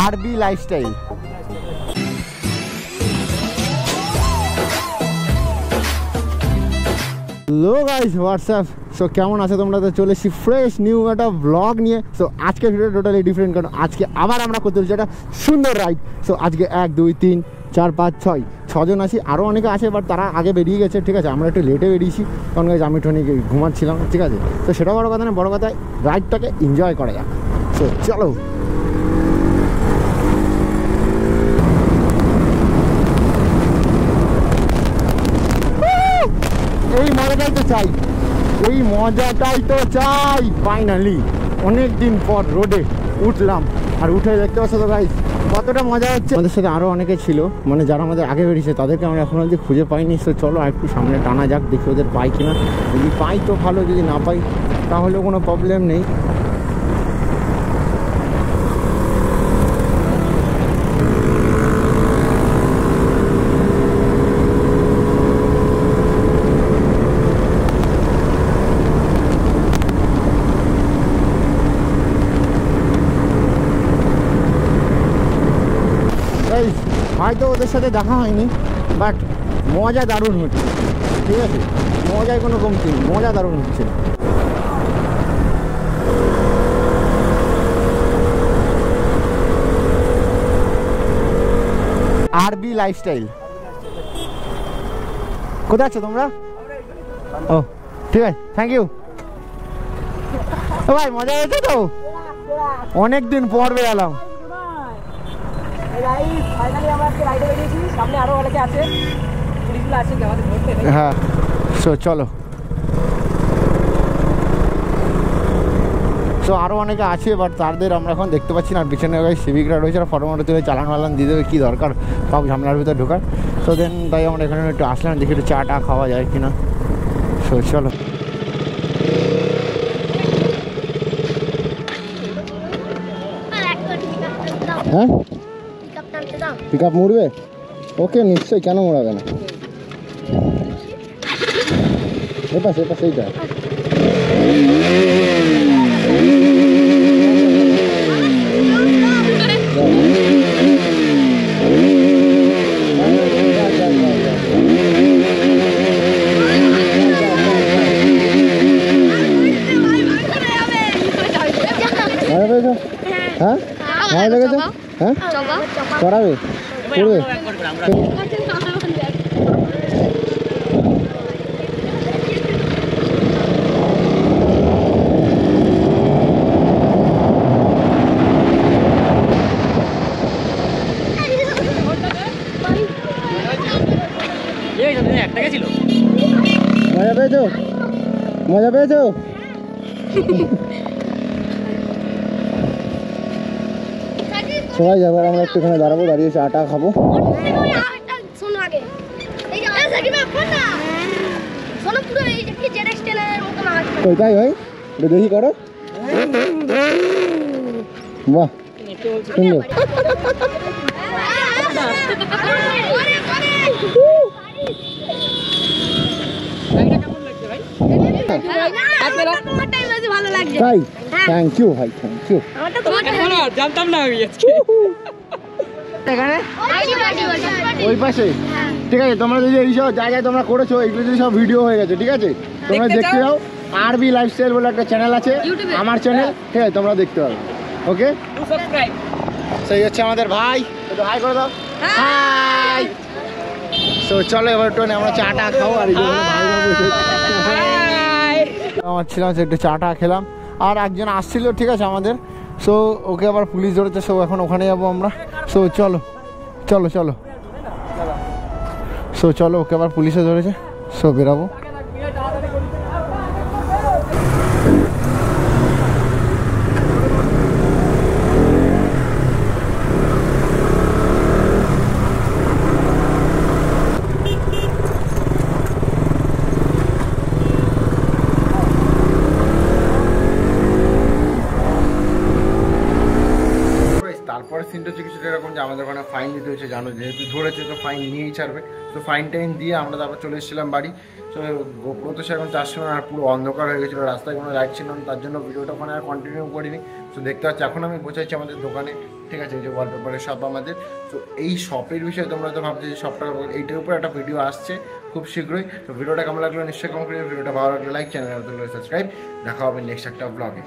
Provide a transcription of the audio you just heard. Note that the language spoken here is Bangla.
আরবি lifestyle. Hello guys, WhatsApp. So কেমন আছো তোমরা? তো চলে এসেছি ফ্রেশ নিউ একটা ব্লগ নিয়ে। সো আজকে ভিডিও টোটালি ডিফারেন্ট, কারণ আজকে আবার আমরা করতে চলছি একটা সুন্দর রাইড। সো আজকে 1 2 3 4 5 6 6জন আছি, আরও অনেকে আছে, বাট তারা আগে বেরিয়ে গেছে। ঠিক আছে, আমরা একটু লেটে বেরিয়েছি, কারণ গাইস আমি ঠনি ঘুমাচ্ছিলাম। ঠিক আছে, তো সেটা বড় কথা না, বড় কথা রাইডটাকে এনজয় করা যাক। সো চলো। এই মজাটাই তো চাই, এই মজাটাই তো চাই। ফাইনালি অনেক দিন পর রোডে উঠলাম, আর উঠে দেখতে পাচ্ছ তো গাইস কতটা মজা হচ্ছে। আমাদের সাথে আরও অনেকে ছিল, মানে যারা আমাদের আগে বেরিয়েছে, তাদেরকে আমরা এখন অবধি খুঁজে পাইনি। তো চলো একটু সামনে টানা যাক, দেখি ওদের পাই কিনা। যদি পাই তো ভালো, যদি না পাই তাহলেও কোনো প্রবলেম নেই। হয়তো ওদের সাথে দেখা হয়নি, বাট মজা দারুণ হচ্ছে। ঠিক আছে, মজায় কোনো কমতি নেই, মজা দারুণ হচ্ছে। আরবি লাইফস্টাইল। কোথায় আছো তোমরা? ও ঠিক আছে, থ্যাংক ইউ ভাই। মজা হয়েছে তো, অনেকদিন পর বেরালাম। হ্যাঁ, সো চলো। সো আরও অনেকে আছে, বাট তাদের আমরা এখন দেখতে পাচ্ছি না। পিছনে সিভিকরা রয়েছে, ফটো মটো তুলে চালান মালান দিয়ে দেবে, কী দরকার সব ঝামেলার ভিতরে ঢোকার। সো দেন তাই আমরা এখানে একটু আসলাম, দেখি একটু চা টা খাওয়া যায় কিনা। সো চলো। হ্যাঁ, পিক আপ মুড়বে? ওকে, নিশ্চয়ই, কেন মোড়াবে না। এটা সেটা সেইটা। হ্যাঁ, ভালো লেগেছে? হ্যাঁ, করাবে, করবে। মজা পেয়েছো? মজা পেয়েছো? সবাই যাবার, আমরা একটুখানে দাঁড়াবো, দাঁড়িয়ে চাটা খাবো। কোথায় ভাই, একটু দেখি করো। বাহ, সুন্দর। তাই, থ্যাংক ইউ ভাই, থ্যাংক ইউ। জানতাম না আমি এখানে ওই পাশে। ঠিক আছে, তোমরা যদি এইসব জায়গায় তোমরা করেছো, এগুলো যদি সব ভিডিও হয়ে গেছে, ঠিক আছে, তোমরা দেখতে যাও। আরবি লাইফস্টাইল বলে একটা চ্যানেল আছে, আমার চ্যানেল। ঠিক আছে, তোমরা দেখতে পাবে। ওকে, সেই হচ্ছে আমাদের ভাই, একটু হাই করে দাও। হাই। তো চলো এবার একটু আমরা চাটা খাবো। আর আমার ছিলাম, একটু চাটা খেলাম। আর একজন আসছিল, ঠিক আছে আমাদের। সো ওকে আবার পুলিশ ধরেছে, সো এখন ওখানে যাবো আমরা। সো চলো চলো চলো। সো চলো, ওকে আবার পুলিশে ধরেছে, সো বেরাবো। তারপরে সিনটা হচ্ছে কিছুটা এরকম যে আমাদের ওখানে ফাইন দিতে হয়েছে, জানো যেহেতু ধরেছে তো ফাইন নিয়েই ছাড়বে। তো ফাইন টাইন দিয়ে আমরা তারপর চলে এসেছিলাম বাড়ি। তো গোপ্রো তো সেরকম চাষ ছিল না, আর পুরো অন্ধকার হয়ে গেছিলো, রাস্তায় কোনো লাইট ছিল না, তার জন্য ভিডিওটা ওখানে আর কন্টিনিউ করিনি। তো দেখতে পাচ্ছি এখন আমি বোঝাচ্ছি আমাদের দোকানে, ঠিক আছে, এই যে ওয়ালপেপারের শপ আমাদের। তো এই শপের বিষয়ে তোমরা তো ভাবছো যে শপটা, এইটার উপর একটা ভিডিও আসছে খুব শীঘ্রই। তো ভিডিওটা কেমন লাগলো নিশ্চয়ই কমেন্ট করে, ভিডিওটা ভালো লাগলে লাইক, চ্যানেল সাবস্ক্রাইব। দেখা হবে নেক্সট একটা ব্লগে।